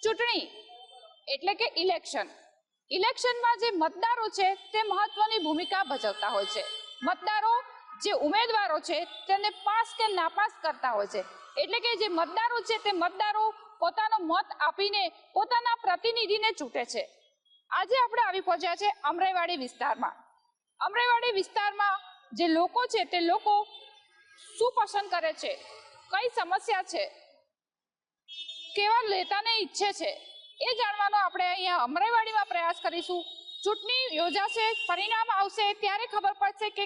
ચૂંટણી એટલે કે ઇલેક્શનમાં જે મતદારો છે તે મહત્વની ભૂમિકા ભજવતા હોય છે। મતદારો જે ઉમેદવારો છે તેને પાસ કે નાપાસ કરતા હોય છે, એટલે કે જે મતદારો છે તે મતદારો પોતાનો મત આપીને પોતાના પ્રતિનિધિને ચૂંટે છે। આજે આપણે આવી પહોંચ્યા છે અમરાઈવાડી વિસ્તારમાં। અમરાઈવાડી વિસ્તારમાં જે લોકો છે તે લોકો શું પસંદ કરે છે, કઈ સમસ્યા છે, કેવા નેતાને ઈચ્છે છે, એ જાણવાનો આપણે અહીંયા અમરાઈવાડીમાં પ્રયાસ કરીશું। ચૂંટણી યોજાશે, પરિણામ આવશે ત્યારે ખબર પડશે કે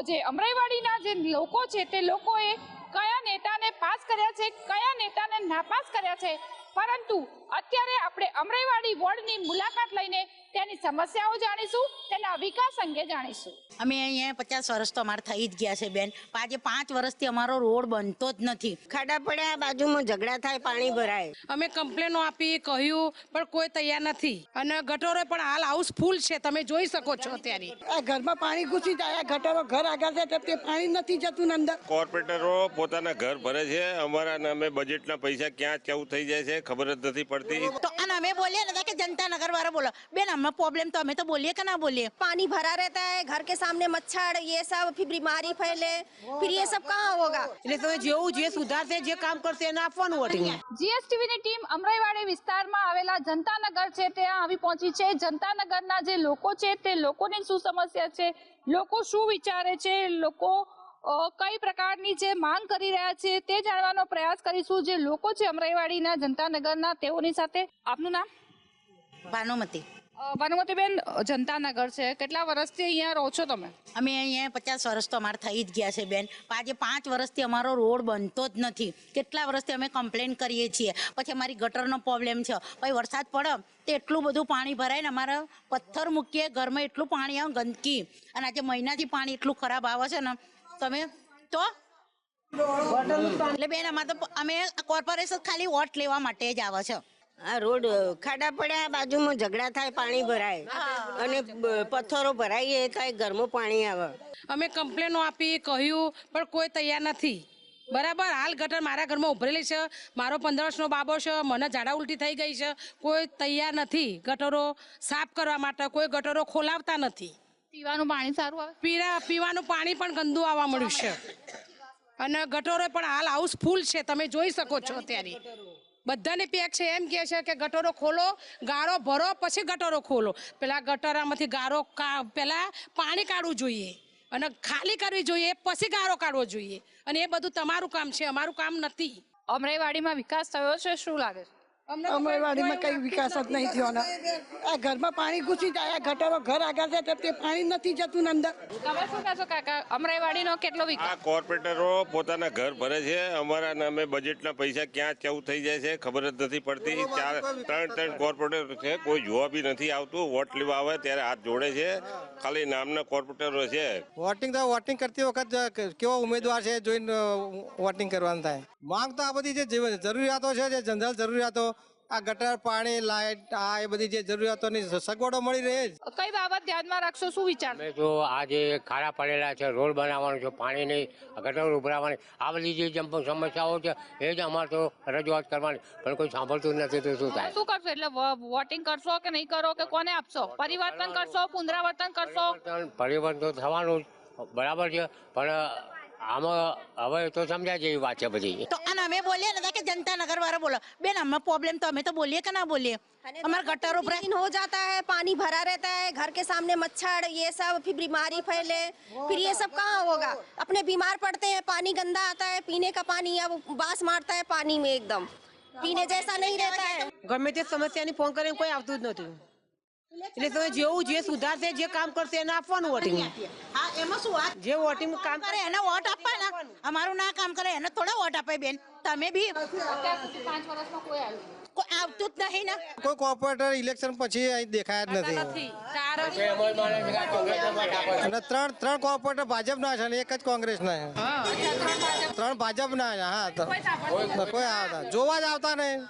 જે અમરાઈવાડીના જે લોકો છે તે લોકોએ કયા નેતાને પાસ કર્યા છે, કયા નેતાને નાપાસ કર્યા છે। પરંતુ અત્યારે આપણે અમરાઈવાડી વોર્ડની મુલાકાત લઈને તેની સમસ્યાઓ જાણીશું, તેના વિકાસ અંગે જાણીશું। અમે અહીંયા 50 વર્ષ તો અમારે થઈ જ ગયા છે બેન। આજે 5 વર્ષથી અમારો રોડ બનતો જ નથી। ખાડા પડ્યા, બાજુમાં ઝઘડા થાય, પાણી ભરાય। અમે કમ્પ્લેનો આપી, કહ્યું, પણ કોઈ તૈયાર નથી અને ગટરો પણ હાલ હાઉસફુલ છે, તમે જોઈ શકો છો। અત્યારે આ ઘરમાં પાણી ઘૂસી જાય, ગટરો ઘર આગળ છે તે પાણી નથી જતું અંદર। કોર્પોરેટરો પોતાના ઘર ભરે છે, અમારા નામે બજેટના પૈસા ક્યાં કેવું થઈ જાય છે ખબર જ નથી પડતી। તો અને અમે બોલીએ ને કે जनता नगर वाला बोलो बेन, हमें प्रॉब्लम तो हमें तो बोलिए कि ना बोलिए। पानी भरा रहता है, घर के सामने मच्छर ये सब, फिर बीमारी फैले, फिर ये सब कहाँ होगा? એટલે તમે જેવું જે સુધારશે, જે કામ કરશે એને આપવાનું વોટિંગ। જીએસટીવીની ટીમ અમરાઈવાડી વિસ્તારમાં આવેલા જનતાનગર છે ત્યાં આવી પહોંચી છે। જનતાનગરના જે લોકો છે તે લોકોની શું સમસ્યા છે, લોકો શું વિચારે છે, લોકો કઈ પ્રકારની જે માંગ કરી રહ્યા છે તે જાણવાનો પ્રયાસ કરીશું। જે લોકો છે અમરાઈવાડીના જનતાનગરના તેઓની સાથે। આપનું નામ? भानुमती। ભાનુમતીબેન, જનતાનગર છે, કેટલા વર્ષથી અહીંયા રહો છો તમે? અમે અહીંયા 50 વર્ષ તો અમારે થઈ જ ગયા છે બેન। આજે 5 વર્ષથી અમારો રોડ બનતો જ નથી। કેટલા વર્ષથી અમે કમ્પ્લેન કરીએ છીએ, પછી અમારી ગટરનો પ્રોબ્લેમ છે, પછી વરસાદ પડે તો એટલું બધું પાણી ભરાય ને અમારા પથ્થર મૂકીએ ઘરમાં, એટલું પાણી આવે, ગંદકી, અને આજે મહિનાથી પાણી એટલું ખરાબ આવે છે ને તમે તો એટલે બેન અમારે તો અમે કોર્પોરેશન ખાલી વોટ લેવા માટે જ આવે છે। આ રોડ ખાડા પડ્યા, બાજુમાં ઝઘડા થાય, પાણી ભરાય અને પથ્થરો ભરાય થાય, ઘરમાં પાણી આવે। અમે કમ્પ્લેનો આપી, કહ્યું, પણ કોઈ તૈયાર નથી। બરાબર, હાલ ગટર મારા ઘરમાં ઉભરેલી છે, મારો 15 વર્ષનો બાબો છે, મને ઝાડા ઉલટી થઈ ગઈ છે, કોઈ તૈયાર નથી ગટરો સાફ કરવા માટે, કોઈ ગટરો ખોલાવતા નથી। પીવાનું પાણી સારું આવે? પીવાનું પાણી પણ ગંદુ આવવા મળ્યું છે અને ગટરો પણ હાલ હાઉસફુલ છે, તમે જોઈ શકો છો। અત્યારે બધાને પેક છે, એમ કહે છે કે ગટરો ખોલો, ગારો ભરો, પછી ગટરો ખોલો। પેલા ગટરામાંથી ગારો પેલા પાણી કાઢવું જોઈએ અને ખાલી કરવી જોઈએ, પછી ગારો કાઢવો જોઈએ, અને એ બધું તમારું કામ છે, અમારું કામ નથી। અમરાઈવાડીમાં વિકાસ થયો છે, શું લાગે છે? અમરાઈવાડીમાં કઈ વિકાસ જ નહીં થયો ને। આ ઘરમાં પાણી ઘૂસી જાય, ગટરો ઘર આગળ છે તે પાણી નથી જતું અંદર। તમે શું કહેશો કાકા, અમરાઈવાડીનો કેટલો વિકાસ? આ કોર્પોરેટરો પોતાના ઘર ભરે છે, અમારા નામે બજેટના પૈસા ક્યાં કેવું થઈ જાય છે ખબર જ નથી પડતી। 3 કોર્પોરેટર છે, કોઈ જોવા બી નથી આવતું। વોટ લેવા આવે ત્યારે હાથ જોડે છે, ખાલી નામના કોર્પોરેટરો છે। વોટિંગ કરતી વખત કેવો ઉમેદવાર છે જોઈને વોટિંગ કરવાનું થાય। માંગ તો આ બધી જે જરૂરિયાતો છે, જે જનરલ જરૂરિયાતો, આ ગટર, પાણી, લાઇટ, આ એ બધી જે જરૂરિયાતોની સગવડો મળી રહે જ। કઈ બાબત ધ્યાનમાં રાખશો, શું વિચાર? જો આ જે ખાડા પડેલા છે, રોડ બનાવવાનું છે, પાણી નહીં, ગટર ઉભરાવાની, આ બધી જે સમસ્યાઓ છે એ જ અમારે તો રજૂઆત કરવાની, પણ કોઈ સાંભળતું નથી તો શું થાય? શું કરશો? એટલે વોટિંગ કરશો કે નહીં કરો, કે કોને આપશો? પરિવર્તન કરશો, પુનરાવર્તન કરશો? પરિવર્તન તો થવાનું બરાબર છે, પણ આમાં હવે તો સમજાય જેવી વાત છે બધી। તો અને અમે બોલીએ ને કે जनता नगर वाला बोलो बेन, हमें प्रॉब्लम तो हमें तो बोलिए कि ना बोलिए। हमारे गटरों पर हो जाता है, पानी भरा रहता है, घर के सामने मच्छर ये सब, फिर बीमारी फैले, फिर ये सब कहाँ होगा? अपने बीमार पड़ते हैं, पानी गंदा आता है, पीने का पानी अब बास मारता है पानी में, एकदम पीने जैसा नहीं रहता है। ગમે તે સમસ્યાની ફોન કરીને કોઈ આવતું જ નથી। એટલે તમે જેવું જે સુધારશે, જે કામ કરશે એને આપવાનું વોટિંગ। હા, એમાં શું વાત? જે વોટિંગ કામ કરે એને વોટ આપવાના, અમારું ના કામ કરે એને થોડા વોટ આપે બેન। તમે બી 5 વર્ષમાં કોઈ આવ્યું કોઈ આવતું જ નહીં ને। કોઈ કોર્પોરેટર ઇલેક્શન પછી અહીં દેખાયા જ નથી, અને 3 કોર્પોરેટર ભાજપના છે અને 1 જ કોંગ્રેસના છે। 3 ભાજપના છે। હા, તો કોઈ આવતા જોવા જ આવતા નહીં।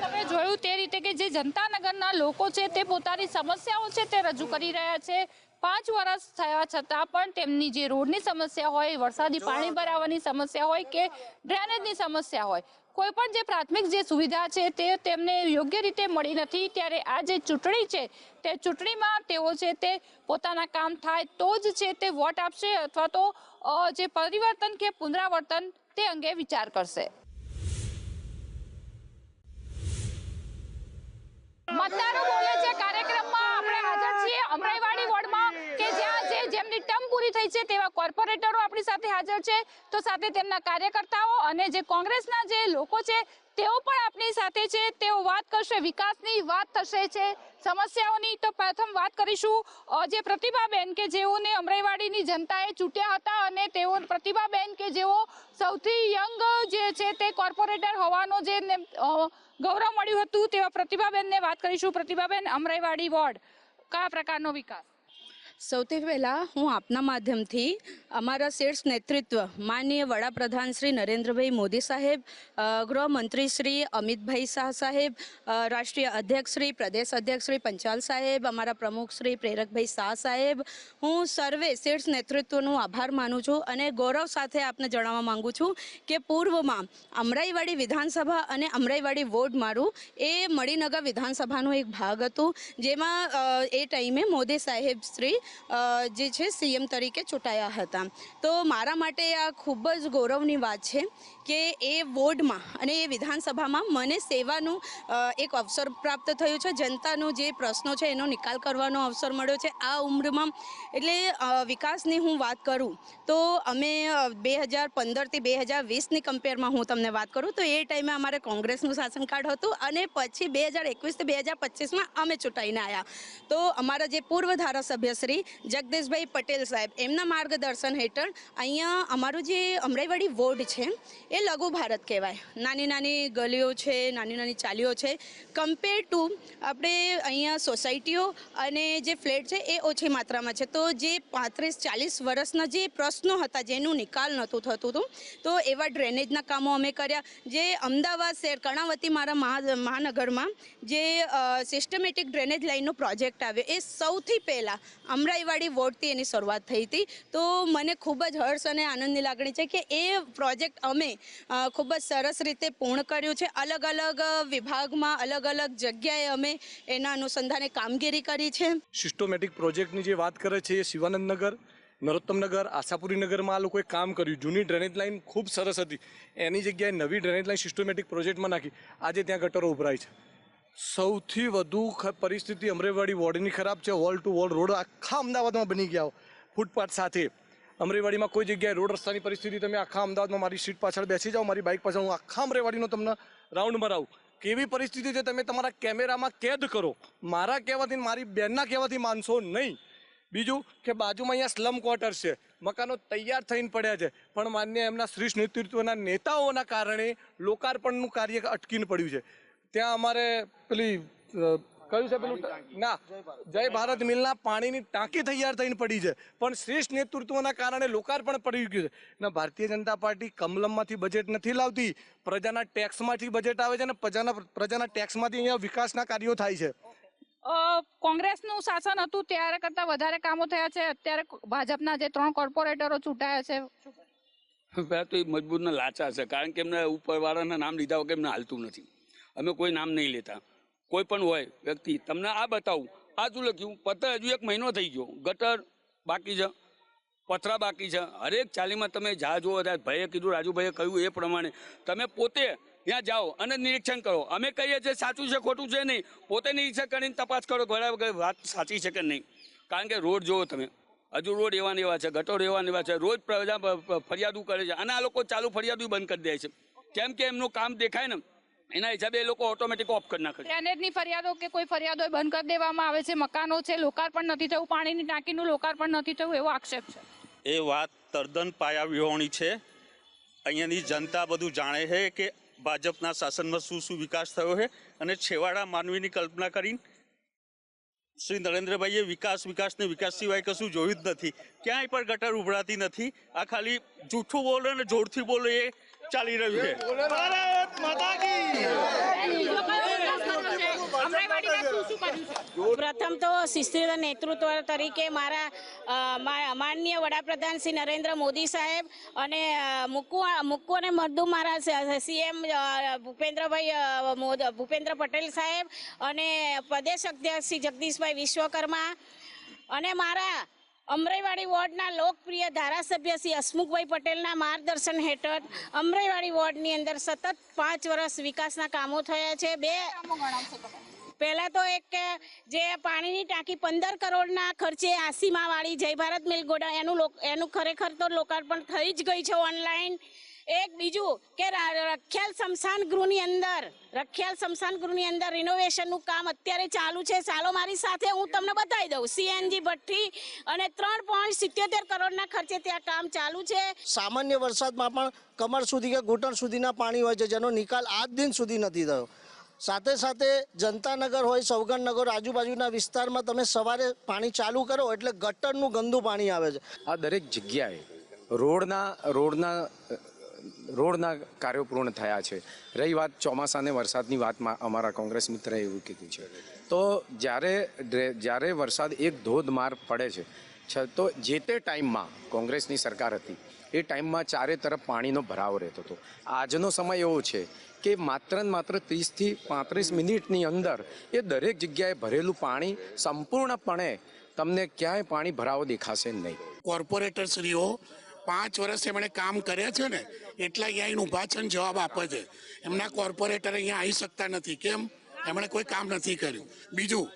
તમે જોયું તે રીતે કે જે જનતાનગરના લોકો છે તે પોતાની સમસ્યાઓ છે તે રજૂ કરી રહ્યા છે। 5 વર્ષ થયા છતાં પણ તેમની જે રોડની સમસ્યા હોય, વરસાદી પાણી ભરાવાની સમસ્યા હોય કે ડ્રેનેજની સમસ્યા હોય, કોઈ પણ જે પ્રાથમિક જે સુવિધા છે તે તેમને યોગ્ય રીતે મળી નથી, ત્યારે આ જે ચૂંટણી છે તે ચૂંટણીમાં તેઓ છે તે પોતાના કામ થાય તો જ છે તે વોટ આપશે અથવા તો જે પરિવર્તન કે પુનરાવર્તન તે અંગે વિચાર કરશે. મતદારો બોલે છે કાર્યક્રમમાં આપણે હાજર છીએ અમરાઈવાડી વોર્ડમાં કે જ્યાં જેમની ટર્મ પૂરી થઈ છે તેવા કોર્પોરેટરો આપણી સાથે હાજર છે, તો સાથે તેમના કાર્યકર્તાઓ અને જે કોંગ્રેસના જે લોકો છે તેઓ પણ આપણી સાથે છે. તેઓ વાત કરશે, વિકાસની વાત થશે છે, સમસ્યાઓની. તો પ્રથમ વાત કરીશું જે પ્રતિભાબેન કે જેઓને અમરાઈવાડીની જનતાએ ચૂંટ્યા હતા અને તેઓ પ્રતિભાબેન કે જેઓ સૌથી યંગ જે છે તે કોર્પોરેટર હોવાનો જે ગૌરવ મળ્યું હતું તેવા પ્રતિભાબેનને વાત કરીશું. પ્રતિભાબેન, અમરાઈવાડી વોર્ડ કયા પ્રકારનો વિકાસ? સૌથી પહેલાં હું આપના માધ્યમથી અમારા શીર્ષ નેતૃત્વ માનનીય વડાપ્રધાન શ્રી નરેન્દ્રભાઈ મોદી સાહેબ, ગૃહમંત્રી શ્રી અમિતભાઈ શાહ સાહેબ, રાષ્ટ્રીય અધ્યક્ષ શ્રી, પ્રદેશ અધ્યક્ષ શ્રી પંચાલ સાહેબ, અમારા પ્રમુખ શ્રી પ્રેરકભાઈ શાહ સાહેબ, હું સર્વે શીર્ષ નેતૃત્વનો આભાર માનું છું અને ગૌરવ સાથે આપને જણાવવા માંગુ છું કે પૂર્વમાં અમરાઈવાડી વિધાનસભા અને અમરાઈવાડી વોર્ડ મારું એ મણિનગર વિધાનસભાનો એક ભાગ હતું, જેમાં એ ટાઈમે મોદી સાહેબ શ્રી જે છે સીએમ તરીકે ચૂંટાયા હતા. તો મારા માટે આ ખૂબ જ ગૌરવની વાત છે કે એ વોર્ડમાં અને એ વિધાનસભામાં મને સેવાનું એક અવસર પ્રાપ્ત થયું છે. જનતાનો જે પ્રશ્નો છે એનો નિકાલ કરવાનો અવસર મળ્યો છે આ ઉંમરમાં. એટલે વિકાસની હું વાત કરું તો અમે 2015થી 2020ની કમ્પેરમાં હું તમને વાત કરું તો એ ટાઈમે અમારે કોંગ્રેસનું શાસન કાર્ડ હતું અને પછી 2021થી 2025માં અમે ચૂંટાઈને આવ્યા. તો અમારા જે પૂર્વ ધારાસભ્ય શ્રી જગદીશભાઈ પટેલ સાહેબ એમના માર્ગદર્શન હેઠળ અહીંયા અમારું જે અમરાઈવાડી વોર્ડ છે એ લઘુ ભારત કહેવાય. નાની નાની ગલીઓ છે, નાની નાની ચાલીઓ છે. કમ્પેર ટુ આપણે અહીંયા સોસાયટીઓ અને જે ફ્લેટ છે એ ઓછી માત્રામાં છે. તો જે 35-40 વર્ષના જે પ્રશ્નો હતા જેનું નિકાલ નહોતું થતું હતું તો એવા ડ્રેનેજના કામો અમે કર્યા. જે અમદાવાદ શહેર કર્ણાવતી મારા મહાનગરમાં જે સિસ્ટમેટિક ડ્રેનેજ લાઇનનો પ્રોજેક્ટ આવ્યો એ સૌથી પહેલાં અમરાઈવાડી વોર્ડથી એની શરૂઆત થઈ હતી. તો મને ખૂબ જ હર્ષ અને આનંદની લાગણી છે કે એ પ્રોજેક્ટ અમે ખૂબ જ સરસ રીતે પૂર્ણ કર્યું છે. અલગ અલગ વિભાગમાં અલગ અલગ જગ્યાએ અમે એના અનુસંધાને કામગીરી કરી છે. સિસ્ટમેટિક પ્રોજેક્ટની જે વાત કરે છે એ શિવાનંદનગર, નરોત્તમનગર, આશાપુરીનગરમાં આ લોકોએ કામ કર્યું. જૂની ડ્રેનેજ લાઇન ખૂબ સરસ હતી, એની જગ્યાએ નવી ડ્રેનેજ લાઇન સિસ્ટમેટિક પ્રોજેક્ટમાં નાખી. આજે ત્યાં ગટરો ઉભરાય છે. સૌથી વધુ પરિસ્થિતિ અમરાઈવાડી વોર્ડની ખરાબ છે. વોલ ટુ વોલ રોડ આખા અમદાવાદમાં બની ગયા ફૂટપાથ સાથે. અમરાઈવાડીમાં કોઈ જગ્યાએ રોડ રસ્તાની પરિસ્થિતિ તમે આખા અમદાવાદમાં મારી સીટ પાછળ બેસી જાઓ, મારી બાઇક પાછળ હું આખા અમરાઈવાડીનો તમને રાઉન્ડ મરાવું. કેવી પરિસ્થિતિ છે તમે તમારા કેમેરામાં કેદ કરો. મારા કહેવાથી, મારી બહેનના કહેવાથી માનશો નહીં. બીજું કે બાજુમાં અહીંયા સ્લમ ક્વાર્ટર્સ છે, મકાનો તૈયાર થઈને પડ્યા છે, પણ માન્ય એમના શ્રેષ્ઠ નેતૃત્વના નેતાઓના કારણે લોકાર્પણનું કાર્ય અટકીને પડ્યું છે. ત્યાં અમારે પેલી કયું છે પેલું ના જય ભારત મિલના પાણીની ટાંકી તૈયાર થઈને પડી છે, પણ શ્રેષ્ઠ નેતૃત્વના કારણે લોકાર્પણ પડી ગયું છે. ના, ભારતીય જનતા પાર્ટી કમલમમાંથી બજેટ નથી લાવતી, પ્રજાના ટેક્સમાંથી બજેટ આવે છે અને પ્રજાના ટેક્સમાંથી અહીંયા વિકાસના કાર્યો થાય છે. કોંગ્રેસનું શાસન હતું ત્યારે કરતા વધારે કામો થયા છે. અત્યારે ભાજપના જે 3 કોર્પોરેટરો ચૂંટાયા છે પહેલાં તો એ મજબૂતના લાચા છે, કારણ કે એમને ઉપરવાળાના નામ લીધા વગર એમને હાલતું નથી. અમે કોઈ નામ નહીં લેતા. કોઈ પણ હોય વ્યક્તિ તમને આ બતાવું, આ શું લખ્યું પત્ર હજુ 1 મહિનો થઈ ગયો, ગટર બાકી છે, પથરા બાકી છે. હરેક ચાલીમાં તમે જા જુઓ, ભાઈએ કીધું, રાજુભાઈએ કહ્યું એ પ્રમાણે તમે પોતે ત્યાં જાઓ અને નિરીક્ષણ કરો. અમે કહીએ છીએ સાચું છે ખોટું છે નહીં, પોતે નિરીક્ષણ કરીને તપાસ કરો બરાબર વાત સાચી છે કે નહીં. કારણ કે રોડ જુઓ તમે, હજુ રોડ એવા ને એવા છે, ગટરો એવા ને એવા છે, રોજ પ્રજા ફરિયાદો કરે છે અને આ લોકો ચાલુ ફરિયાદો બંધ કરી દે છે. કેમ કે એમનું કામ દેખાય ને એના હિસાબે એ લોકો ઓટોમેટિક ઓફ કરી નાખે. ડ્રેનેજની ફરિયાદો કે કોઈ ફરિયાદો બંધ કરી દેવામાં આવે છે, મકાનો છે લોકાર્પણ નથી થયું, પાણીની ટાંકીનું લોકાર્પણ નથી થયું, એવો આક્ષેપ છે. એ વાત તદ્દન પાયાવિહોણી છે. અહીંયાની જનતા બધું જાણે છે કે ભાજપના શાસનમાં શું શું વિકાસ થયો છે અને છેવાડા માનવીની કલ્પના કરીને શ્રી નરેન્દ્રભાઈએ વિકાસ સિવાય કશું જોયું જ નથી. ક્યાંય પણ ગટર ઉભરાતી નથી. આ ખાલી જૂઠું બોલે અને જોરથી બોલે એ ચાલી રહ્યું છે. અંગણવાડીમાં શું શું કર્યું છે? પ્રથમ તો શિસ્તબદ્ધ નેતૃત્વ તરીકે માનનીય વડાપ્રધાન શ્રી નરેન્દ્ર મોદી સાહેબ અને મુક્કુ અને મધુ મારા સીએમ ભૂપેન્દ્ર પટેલ સાહેબ અને પ્રદેશ અધ્યક્ષ શ્રી જગદીશભાઈ વિશ્વકર્મા અને મારા અમરાઈવાડી વોર્ડના લોકપ્રિય ધારાસભ્ય શ્રી હસમુખભાઈ પટેલના માર્ગદર્શન હેઠળ અમરાઈવાડી વોર્ડની અંદર સતત 5 વર્ષ વિકાસના કામો થયા છે. પહેલા તો એક કે જે પાણીની ટાંકી 15 કરોડના ખર્ચે આસીમાવાળી જય ભારત મિલ ગોડા એનું ખરેખર તો લોકાર્પણ થઈ જ ગઈ છે ઓનલાઈન. એક બીજું કે રખિયાલ સ્મશાન ગૃહની અંદર રિનોવેશનનું કામ અત્યારે ચાલુ છે. ચાલો મારી સાથે હું તમને બતાવી દઉં. સીએનજી ભઠ્ઠી અને 3.77 કરોડના ખર્ચે ત્યાં કામ ચાલુ છે. સામાન્ય વરસાદમાં પણ કમર સુધી કે ઘૂંટણ સુધીના પાણી હોય છે, જેનો નિકાલ આજ દિન સુધી નથી થયો. સાથે સાથે જનતાનગર હોય, સૌગંધનગર, આજુબાજુના વિસ્તારમાં તમે સવારે પાણી ચાલુ કરો એટલે ગટરનું ગંદુ પાણી આવે છે. આ દરેક જગ્યાએ રોડના કાર્યો પૂર્ણ થયા છે. રહી વાત ચોમાસાને વરસાદની વાતમાં અમારા કોંગ્રેસ મિત્રએ એવું કીધું છે, તો જ્યારે વરસાદ એક ધોધમાર પડે છે તો જે તે ટાઈમમાં કોંગ્રેસની સરકાર હતી એ ટાઈમમાં ચારે તરફ પાણીનો ભરાવો રહેતો હતો. આજનો સમય એવો છે કે માત્ર 30 થી 35 મિનિટની અંદર એ દરેક જગ્યાએ ભરેલું પાણી સંપૂર્ણપણે તમને ક્યાંય પાણી ભરાવો દેખાશે નહીં. કોર્પોરેટરશ્રીઓ 5 વર્ષ એમણે કામ કર્યા છે ને એટલા અહીંયા ઊભા છે ને જવાબ આપે છે. એમના કોર્પોરેટર અહીંયા આવી શકતા નથી. કેમ? એમણે કોઈ કામ નથી કર્યું. બીજું,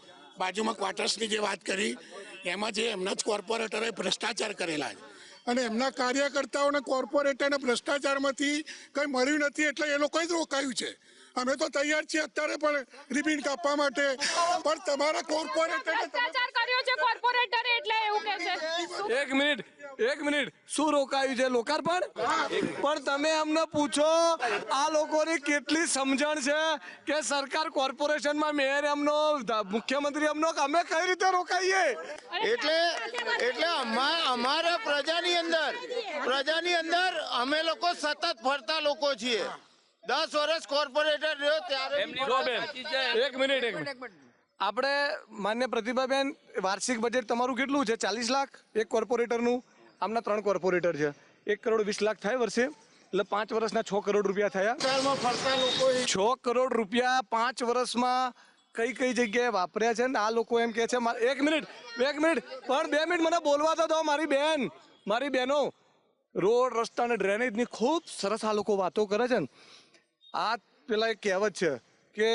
બાજુમાં ક્વાર્ટર્સની જે વાત કરી એમાં જે એમના જ કોર્પોરેટરોએ ભ્રષ્ટાચાર કરેલા છે અને એમના કાર્યકર્તાઓને કોર્પોરેટરને ભ્રષ્ટાચારમાંથી કંઈ મળ્યું નથી એટલે એ લોકોએ જ રોકાયું છે. અમે તો તૈયાર છીએ અત્યારે પણ રિબિન કાપવા માટે, પણ તમારા કોર્પોરેટરે ભ્રષ્ટાચાર કર્યો છે કોર્પોરેટરે એટલે એવું કહે છે. એક મિનિટ શું રોકાયું છે? લોકાર્પણ? પણ તમે અમને પૂછો આ લોકોની કેટલી સમજણ છે કે સરકાર કોર્પોરેશનમાં મેયર એમનો, મુખ્યમંત્રી એમનો, અમે કઈ રીતે રોકાઈએ? એટલે અમારા પ્રજાની અંદર અમે લોકો સતત ફરતા લોકો છીએ. 10 વર્ષ કોર્પોરેટર રહ્યો ત્યારે. એક મિનિટ આપણે માન્ય પ્રતિભાબેન, વાર્ષિક બજેટ તમારું કેટલું છે? 40 લાખ એક કોર્પોરેટરનું. આમના 3 કોર્પોરેટર છે, 1,20,00,000 થાય વર્ષે, એટલે 5 વર્ષના 6 કરોડ રૂપિયા થયા. 6 કરોડ રૂપિયા 5 વર્ષમાં કઈ જગ્યાએ વાપર્યા છે ને આ લોકો એમ કે છે. એક મિનિટ પણ 2 મિનિટ મને બોલવા તો દો. મારી બહેનો, રોડ, રસ્તા અને ડ્રેનેજની ખૂબ સરસ આ લોકો વાતો કરે છે ને. આ પેલા એક કહેવત છે કે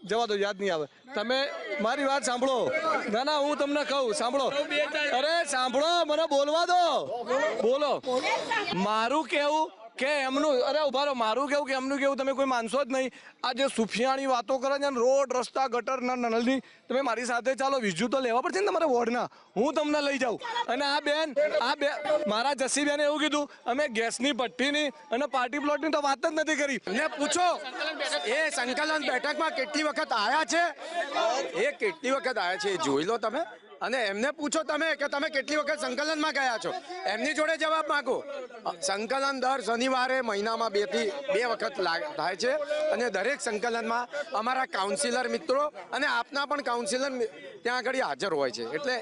જવા દો, યાદ નહીં આવે. તમે મારી વાત સાંભળો. ના હું તમને કહું, સાંભળો. અરે સાંભળો, મને બોલવા દો. બોલો. મારું કેવું કે એમનું, અરે ઉભા રહો, મારું કેવું કે એમનું કેવું તમે કોઈ માનશો જ નહીં. આ જે સુફિયાણી વાતો કરે છે ને, રોડ, રસ્તા, ગટર, નળની, તમે મારી સાથે ચાલો, વિઝ્યુ તો લેવા પડશે ને તમારે વોર્ડના. હું તમને લઈ જાઉં. અને આ બેન મારા જસીબેને એવું કીધું અમે ગેસની ભઠ્ઠીની અને પાર્ટી પ્લોટની તો વાત જ નથી કરી. એમને પૂછો એ સંકલન બેઠકમાં કેટલી વખત આવ્યા છે, એ જોઈ લો તમે. અને એમને પૂછો તમે કે તમે કેટલી વખત સંકલનમાં ગયા છો, એમની જોડે જવાબ માંગો. સંકલન દર શનિવારે મહિનામાં 2 વખત થાય છે અને દરેક સંકલનમાં અમારા કાઉન્સિલર મિત્રો અને આપના પણ કાઉન્સિલર ત્યાં આગળ હાજર હોય છે. એટલે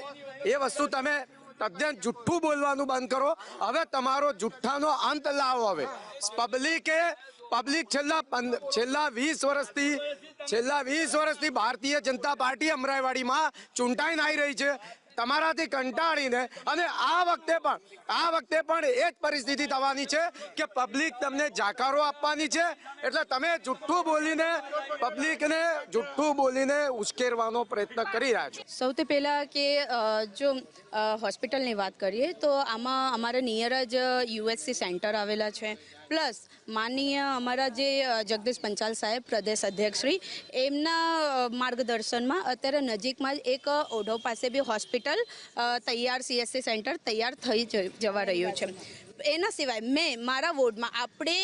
એ વસ્તુ તમે તદ્દન જુઠ્ઠું બોલવાનું બંધ કરો. હવે તમારો જુઠ્ઠાનો અંત લાવો. હવે પબ્લિક છેલ્લા 20 વર્ષથી ભારતીય જનતા પાર્ટી અમરાઈવાડીમાં ચૂંટાઈને આવી રહી છે તમારાથી કંટાળીને. અને આ વખતે પણ એ જ પરિસ્થિતિ થવાની છે કે પબ્લિક તમને જાકારો આપવાની છે. એટલે તમે પબ્લિકને જુઠ્ઠું બોલીને ઉશ્કેરવાનો પ્રયત્ન કરી રહ્યા છો. સૌથી પહેલાં કે જો હોસ્પિટલની વાત કરીએ તો આમાં અમારા નિયર જ યુએસસી સેન્ટર આવેલા છે. પ્લસ માનનીય અમારા જે જગદીશ પંચાલ સાહેબ, પ્રદેશ અધ્યક્ષશ્રી, એમના માર્ગદર્શનમાં અત્યારે નજીકમાં જ એક ઓઢવ પાસે બી હોસ્પિટલ તૈયાર, CSC સેન્ટર તૈયાર થઈ જવા રહ્યું છે. એના સિવાય મેં મારા વોર્ડમાં આપણે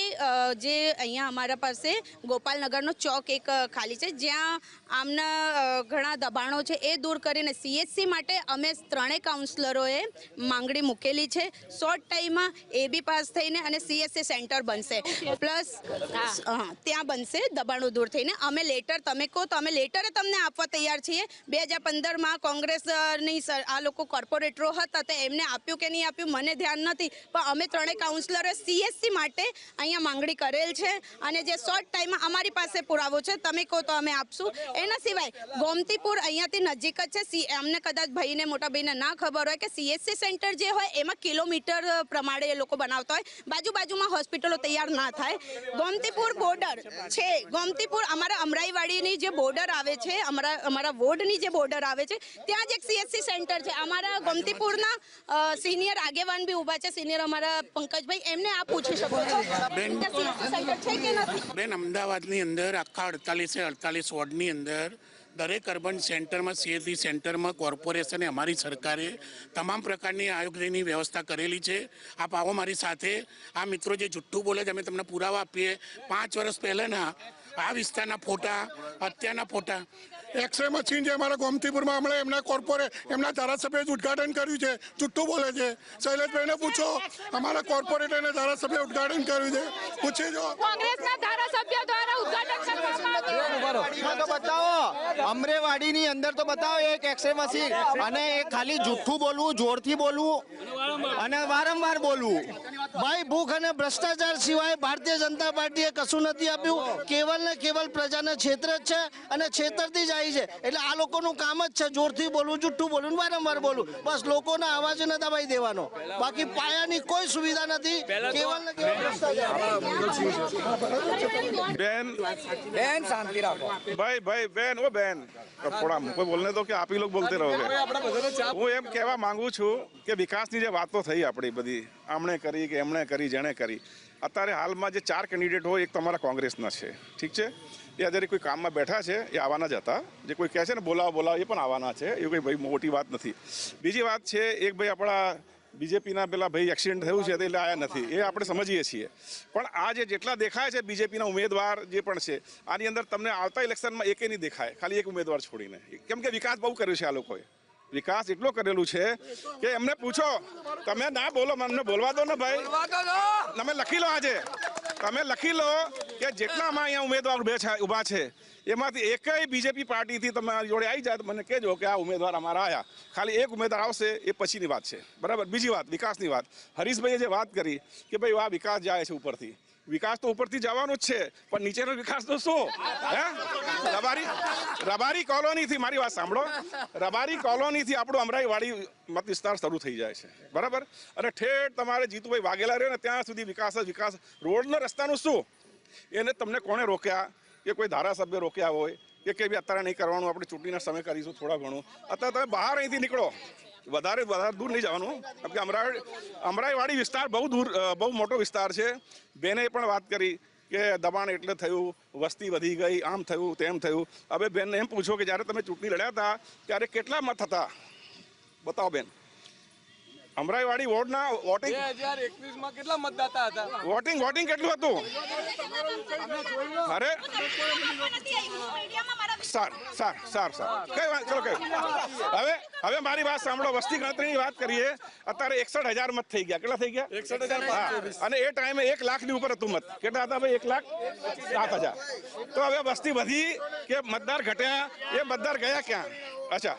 જે અહીંયા અમારા પાસે ગોપાલનગરનો ચોક એક ખાલી છે, જ્યાં આમના ઘણા દબાણો છે એ દૂર કરીને CHC માટે અમે 3 કાઉન્સિલરોએ માંગણી મૂકેલી છે. શોર્ટ ટાઈમમાં એ બી પાસ થઈને અને CHC સેન્ટર બનશે, પ્લસ ત્યાં બનશે દબાણો દૂર થઈને. અમે લેટર, તમે કહો તો અમે લેટર તમને આપવા તૈયાર છીએ. 2015માં કોંગ્રેસની આ લોકો કોર્પોરેટરો હતા તો એમને આપ્યું કે નહીં આપ્યું મને ધ્યાન નથી, પણ અમે 3 કાઉન્સિલરોએ CHC માટે અહીંયા માંગણી કરેલ છે અને જે શોર્ટ ટાઈમમાં અમારી પાસે પુરાવો છે, તમે કહો તો અમે આપશું. એના સિવાય ગોમતીપુર અહીંયાથી નજીક જ છે. અમને કદાચ ભાઈને મોટા ભાઈને ના ખબર હોય કે CHC સેન્ટર જે હોય એમાં કિલોમીટર પ્રમાણે એ લોકો બનાવતા હોય, બાજુમાં હોસ્પિટલો તૈયાર ના થાય. ગોમતીપુર બોર્ડર છે, ગોમતીપુર અમારા અમરાઈવાડીની જે બોર્ડર આવે છે, અમારા વોર્ડની જે બોર્ડર આવે છે ત્યાં જ એક CHC સેન્ટર છે. અમારા ગોમતીપુરના સિનિયર આગેવાન બી ઊભા છે, સિનિયર અમારા પંકજભાઈ, એમને આ પૂછી શકો છો સેન્ટર છે કે નથી. બેન, અમદાવાદની અંદર આખા 48 વોર્ડની અંદર દરેક અર્બન સેન્ટરમાં CHC સેન્ટરમાં કોર્પોરેશને અમારી સરકારે તમામ પ્રકારની આરોગ્યની વ્યવસ્થા કરેલી છે. આપ આવો મારી સાથે. આ મિત્રો જે જુઠ્ઠું બોલે છે અમે તમને પુરાવા આપીએ. 5 વર્ષ પહેલાંના આ વિસ્તારના ફોટા, અત્યારના ફોટા. એક્સરે મશીન જે અમારા ગોમતીપુરમાં હમણાં એમના ધારાસભ્યએ ઉદ્ઘાટન કર્યું છે, જુઠ્ઠું બોલે છે. શૈલેષભાઈને પૂછો, અમારા કોર્પોરેટરને ધારાસભ્ય ઉદ્ઘાટન કર્યું છે, પૂછી જો. કોંગ્રેસના ધારાસભ્ય દ્વારા ઉદ્ઘાટન કરવામાં આવ્યું. તો બતાવો, અમરેવાડીની અંદર તો બતાવો એક એક્સરે મશીન, અને એ ખાલી જુઠ્ઠું બોલવું, જોરથી બોલવું અને વારંવાર બોલવું. ભાઈ, ભૂખ અને ભ્રષ્ટાચાર સિવાય ભારતીય જનતા પાર્ટીએ કશું નથી આપ્યું. કેવલ ને કેવલ પ્રજાને છેતર જ છે અને છેતરતી જાય છે. એટલે આ લોકોનું કામ જ છે જોરથી બોલવું, જુઠ્ઠું બોલવું, વારંવાર બોલવું. બસ લોકોના અવાજને દબાઈ દેવાનો, બાકી પાયાની કોઈ સુવિધા નથી. કેવલ ને કેવલ બેન शांति रखो भाई बेन वो बेन थोड़ा मुझको बोलने दो कि आप ही लोग बोलते रहोगे. હું એમ કહેવા માંગુ છું કે વિકાસની જે વાતો થઈ આપણી બધી, આમણે કરી કે એમણે કરી, જેણે કરી, અત્યારે હાલમાં જે 4 કેન્ડિડેટ હોય એક તમારા કોંગ્રેસના છે, ઠીક છે, એ અત્યારે કોઈ કામમાં બેઠા છે, એ આવવાના જ હતા. જે કોઈ કહે છે ને બોલાવો એ પણ આવવાના છે, એ કોઈ ભાઈ મોટી વાત નથી. બીજી વાત છે, એક ભાઈ આપણા બીજેપીના પેલા ભાઈ એક્સિડન્ટ થયું છે એટલે આવ્યા નથી, એ આપણે સમજીએ છીએ. પણ આ જેટલા દેખાય છે બીજેપીના ઉમેદવાર જે પણ છે, આની અંદર તમને આવતા ઇલેક્શનમાં એકે નહીં દેખાય, ખાલી એક ઉમેદવાર છોડીને. કેમ કે વિકાસ બહુ કર્યો છે આ લોકોએ, વિકાસ એટલો કરેલું છે કે એમને પૂછો. તમે ના બોલો, મને બોલવા દો ને ભાઈ. તમે લખી લો, આજે તમે લખી લો કે જેટલામાં અહીંયા ઉમેદવાર ઊભા છે એમાંથી એકય બીજેપી પાર્ટીથી તમારી જોડે આવી જાય તો મને કહેજો કે આ ઉમેદવાર અમારા આવ્યા. ખાલી એક ઉમેદવાર આવશે, એ પછીની વાત છે, બરાબર. બીજી વાત, વિકાસની વાત. હરીશભાઈએ જે વાત કરી કે ભાઈ આ વિકાસ જાય છે ઉપરથી, વિકાસ તો ઉપરથી જવાનો જ છે, પણ નીચેનો વિકાસ તો શું? હે, રબારી કોલોનીથી, મારી વાત સાંભળો, રબારી કોલોનીથી આપણું અમરાઈવાડી મત વિસ્તાર શરૂ થઈ જાય છે, બરાબર. અને ઠેઠ તમારે જીતુભાઈ વાઘેલા રહ્યો ને ત્યાં સુધી વિકાસ જ વિકાસ. રોડનો રસ્તાનું શું? એને તમને કોણે રોક્યા? કે કોઈ ધારાસભ્ય રોક્યા હોય કે ભાઈ અત્યારે નહીં કરવાનું, આપણે ચૂંટણીના સમય કરીશું થોડા ઘણું. અત્યારે તમે બહાર અહીંથી નીકળો, વધારે દૂર નહીં જવાનું. કેમ કે અમરાઈવાડી વિસ્તાર બહુ મોટો વિસ્તાર છે. બેને પણ વાત કરી કે દબાણ એટલે થયું, વસ્તી વધી ગઈ, આમ થયું, તેમ થયું. હવે બેનને એમ પૂછો કે જ્યારે તમે ચૂંટણી લડ્યા હતા ત્યારે કેટલા મત હતા? બતાવો બેન. અમરાઈવાડી વોર્ડના વોટિંગ 2021માં કેટલા મતદાતા હતા? વોટિંગ કેટલું હતું? અરે સાર કઈ વાત, ચલો કઈ. હવે મારી વાત સાંભળો, વસ્તી ગણતરીની વાત કરીએ. અત્યારે 61,000 મત થઈ ગયા. કેટલા થઈ ગયા? 61,000. અને એ ટાઈમે 1 લાખની ઉપર હતું મત. કેટલા હતા ભાઈ? 1,07,000. તો હવે વસ્તી વધી કે મતદાર ઘટ્યા? એ મતદાર ગયા ક્યાં? અચ્છા,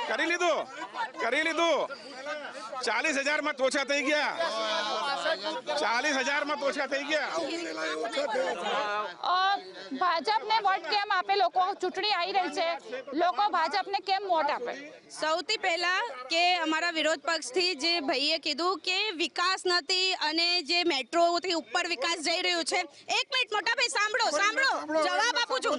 કરી લીધું 40,000 માં ઓછા થઈ ગયા. 40,000 માં ઓછા થઈ ગયા. ભાજપને વોટ કેમ આપે લોકો? ચૂંટણી આવી રહી છે, લોકો ભાજપને કેમ વોટ આપે? સૌથી પહેલા કે અમારા વિરોધ પક્ષથી જે ભાઈએ કીધું કે વિકાસ નથી અને જે મેટ્રોથી ઉપર વિકાસ જઈ રહ્યું છે. 1 મિનિટ મોટા ભાઈ, સાંભળો, જવાબ આપું છું.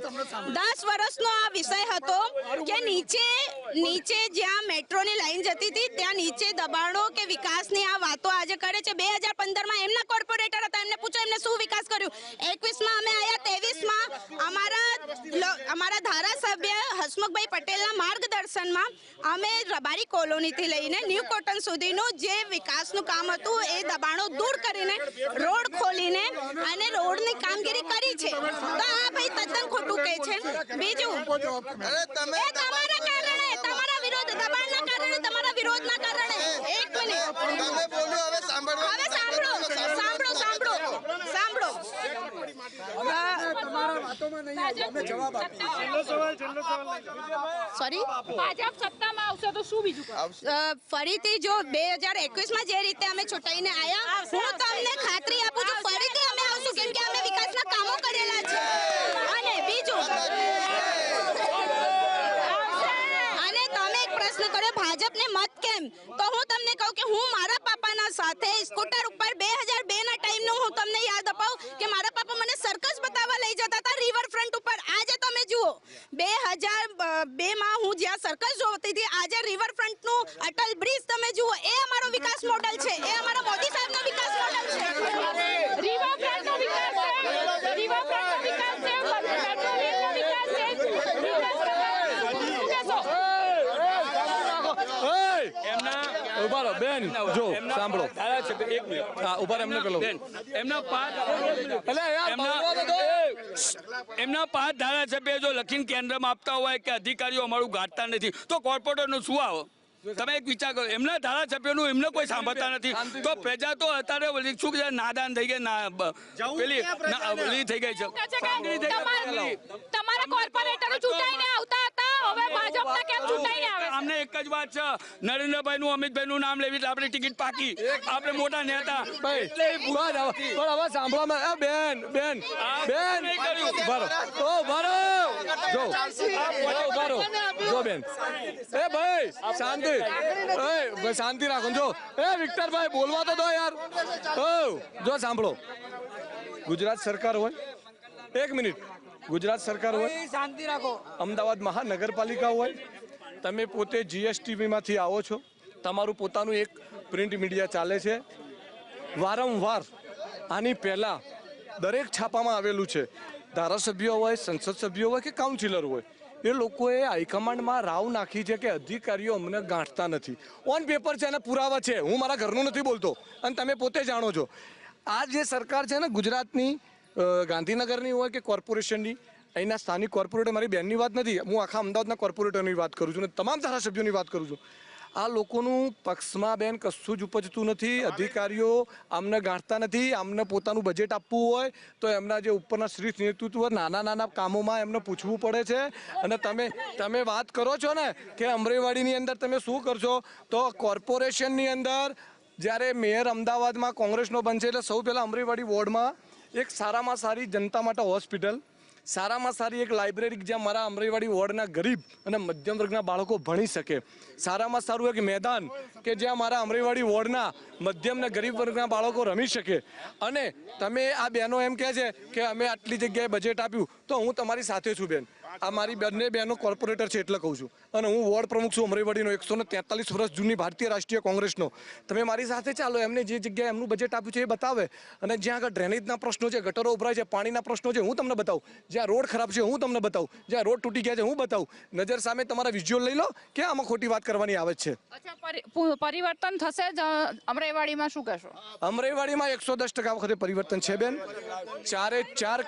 10 વર્ષનો આ વિષય હતો કે નીચે જ્યાં મેટ્રોની લાઈન જતી હતી ત્યાં નીચે દબાણો કે વિકાસની આ વાતો આજે કરે છે. 2015માં એમના કોર્પોરેટર હતા, એમને પૂછો એમને શું વિકાસ કર્યું. 21માં અમે આવ્યા, 23માં અમારા અમારા ધારાસભ્ય હસમુખભાઈ પટેલના માર્ગદર્શનમાં અમે રબારી કોલોનીથી લઈને ન્યૂ કોટન સુધીનું જે વિકાસનું કામ હતું એ દબાણો દૂર કરીને રોડ ખોલીને અને રોડની કામગીરી કરી છે. તો આ ભાઈ તદ્દન ખોટું કહે છે. બીજું તમારા કારણે, તમારા વિરોધ, દબાણના કારણે, તમારા વિરોધના કારણે. એક મિનિટ, હવે સાંભળો. સોરી, ભાજપ સત્તામાં આવશે તો શું બીજું ફરીથી જો 2021માં જે રીતે અમે ચૂંટાઈને આવ્યા, હું તમને ખાતરી આપું છું ફરીથી અમે આવશું, કેમ કે અમે વિકાસના કામો કરેલા છે. અને બીજું, અને તમે એક પ્રશ્ન કર્યો ભાજપને મત કેમ, તો હું તમને કહું કે હું મારા પાપાના સાથે સ્કૂટર ઉપર 2002ના ટાઈમનું હું તમને યાદ અપાવું કે મારા પાપા મને સર્કસ બતાવવા લઈ જતા હતા રિવરફ્રન્ટ ઉપર. આજે તમે જુઓ 2002માં હું જ્યાં સર્કસ જોતી હતી, આજે રિવરફ્રન્ટનું અટલ બ્રિજ તમે જુઓ, એ અમારો વિકાસ મોડલ છે, એ અમારા મોદી સાહેબનો વિકાસ મોડલ છે. રિવરફ્રન્ટનો વિકાસ છે, રિવરફ્રન્ટનો વિકાસ છે, મેટ્રો રેલનો વિકાસ છે. ઉભા રહો બેન, જો સાંભળો, ઉભા એમને પેલો એમના 5 ધારાસભ્ય જો લખીને કેન્દ્રમાં આપતા હોય કે અધિકારીઓ અમારું ગાંઠતા નથી, તો કોર્પોરેટરનું શું આવે? તમે એક વિચાર કરો, એમના ધારાસભ્યોનું એમને કોઈ સાંભળતા નથી, તો પ્રજા તો અત્યારે શું કે નાદાન થઈ ગઈ, પેલી થઈ ગઈ છે. તમારા કોર્પોરેટરો ચૂંટાઈને આવતા હતા, હવે ભાજપના કેમ ચૂંટાઈને આવે? અમને એક જ વાત છે, નરેન્દ્રભાઈનું, અમિતભાઈનું નામ લેવી એટલે આપણી ટિકિટ પાકી, આપણે મોટા નેતા. પણ હવે સાંભળવામાં બેન જો બેન, એ ભાઈ શાંતિ રાખો. જો એ વિક્ટરભાઈ બોલવા તો દો યાર. જો સાંભળો, ગુજરાત સરકાર હોય, એક મિનિટ, ગુજરાત સરકાર હોય, શાંતિ રાખો, અમદાવાદ મહાનગરપાલિકા હોય, તમે પોતે GSTVમાંથી આવો છો, તમારું પોતાનું એક પ્રિન્ટ મીડિયા ચાલે છે. વારંવાર આની પહેલા દરેક છાપામાં આવેલું છે, ધારાસભ્યો હોય, સંસદ સભ્યો હોય કે કાઉન્સિલર હોય, એ લોકોએ હાઈકમાન્ડમાં રાવ નાખી છે કે અધિકારીઓ અમને ગાંઠતા નથી. ઓન પેપર છે અને પુરાવા છે, હું મારા ઘરનું નથી બોલતો, અને તમે પોતે જાણો છો. આ જે સરકાર છે ને ગુજરાતની, ગાંધીનગરની હોય કે કોર્પોરેશનની, અહીંના સ્થાનિક કોર્પોરેટર, મારી બેનની વાત નથી, હું આખા અમદાવાદના કોર્પોરેટરની વાત કરું છું અને તમામ ધારાસભ્યોની વાત કરું છું. આ લોકોનું પક્ષમાં બેન કશું જ ઉપજતું નથી. અધિકારીઓ આમને ગાંઠતા નથી. આમને પોતાનું બજેટ આપવું હોય તો એમના જે ઉપરના શ્રી નેતૃત્વ નાના કામોમાં એમને પૂછવું પડે છે. અને તમે વાત કરો છો ને કે અમરેવાડીની અંદર તમે શું કરશો, તો કોર્પોરેશનની અંદર જ્યારે મેયર અમદાવાદમાં કોંગ્રેસનો બનશે એટલે સૌ પહેલાં અમરેવાડી વોર્ડમાં એક સારામાં સારી જનતા માટે હોસ્પિટલ, સારામાં સારી એક લાઇબ્રેરી જ્યાં મારા અમરેવાડી વોર્ડના ગરીબ અને મધ્યમ વર્ગના બાળકો ભણી શકે, સારામાં સારું એક મેદાન કે જ્યાં મારા અમરેવાડી વોર્ડના મધ્યમ ને ગરીબ વર્ગના બાળકો રમી શકે. અને તમે આ બહેનો એમ કહે છે કે અમે આટલી જગ્યાએ બજેટ આપ્યું, તો હું તમારી સાથે છું બેન. આ મારી બંને બહેનો કોર્પોરેટર છે એટલે કહું છું, અને હું વોર્ડ પ્રમુખ છું અમરેવાડીનો, 143 વર્ષ જૂની ભારતીય રાષ્ટ્રીય કોંગ્રેસનો. તમે મારી સાથે ચાલો, એમને જે જગ્યાએ એમનું બજેટ આપ્યું છે એ બતાવે, અને જ્યાં આગળ ડ્રેનેજના પ્રશ્નો છે, ગટરો ઉભરાય છે, પાણીના પ્રશ્નો છે, હું તમને બતાવું. જ્યાં રોડ ખરાબ છે હું તમને બતાવું, જ્યાં રોડ તૂટી ગયા છે હું બતાવું. નજર સામે તમારા વિઝ્યુઅલ લઈ લો કે આમાં ખોટી વાત કરવાની આવે છે. પરિવર્તન થશે અમરેવાડીમાં, શું કહેશો? અમરેવાડીમાં 110% વખતે પરિવર્તન છે બેન. ચારે ચાર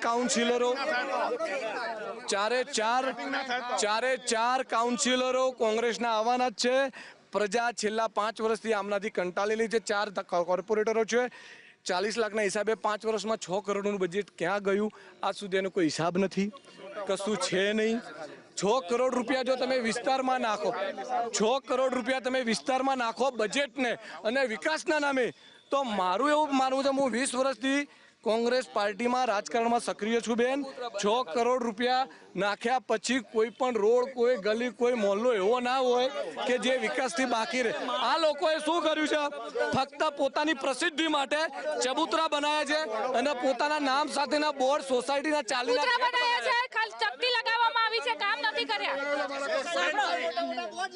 કાઉન્સિલરો કોંગ્રેસના આવવાના જ છે. પ્રજા છેલ્લા 5 વર્ષથી આમનાથી કંટાળેલી છે. 4 કોર્પોરેટરો છે. 40 લાખના હિસાબે 5 વર્ષમાં 6 કરોડનું બજેટ ક્યાં ગયું આજ સુધી એનો કોઈ હિસાબ નથી, કશું છે નહીં. 6 કરોડ રૂપિયા જો તમે વિસ્તારમાં નાખો, 6 કરોડ રૂપિયા તમે વિસ્તારમાં નાખો બજેટને અને વિકાસના નામે, તો મારું એવું માનવું છે, હું 20 વર્ષથી કોંગ્રેસ પાર્ટીમાં રાજકારણમાં સક્રિય છું બેન. 6 કરોડ રૂપિયા નાખ્યા પછી કોઈ પણ રોડ, કોઈ ગલી, કોઈ મોહલ્લો એવો ના હોય કે જે વિકાસથી બાકી રહે. આ લોકોએ શું કર્યું છે? ફક્ત પોતાની પ્રસિદ્ધિ માટે ચબૂતરા બનાવ્યા છે અને પોતાના નામ સાથેના બોર્ડ સોસાયટીના ચાલીના ચપટી લગાવવામાં આવી છે, કામ નથી કર્યા.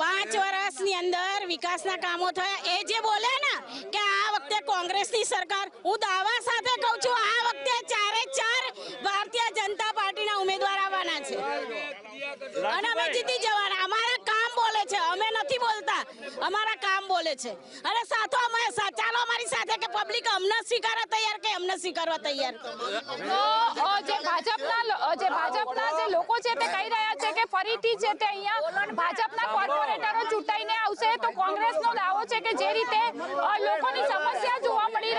5 વર્ષની અંદર વિકાસના કામો થયા. એ જે બોલે ને કે આ વખતે કોંગ્રેસની સરકાર, હું દાવા સાથે કહું છું આ વખતે 4 ભારતીય જનતા પાર્ટીના ઉમેદવાર આવવાના છે. જીતી જવાના. અમારા કામ બોલે છે, અમે નથી બોલતા, અમારા કામ બોલે છે. અને સાથો અમે ચાલો અમારી સાથે કે પબ્લિક અમને સ્વીકારવા તૈયાર કે અમને સ્વીકારવા તૈયાર. તો જે ભાજપના જે લોકો છે તે કહી રહ્યા છે કે ફરીથી છે તે અહીંયા ભાજપના કોર્પોરેટરો ચૂંટાઈને આવશે. તો કોંગ્રેસનો દાવો છે કે જે રીતે લોકોની સમસ્યા જોવા મળી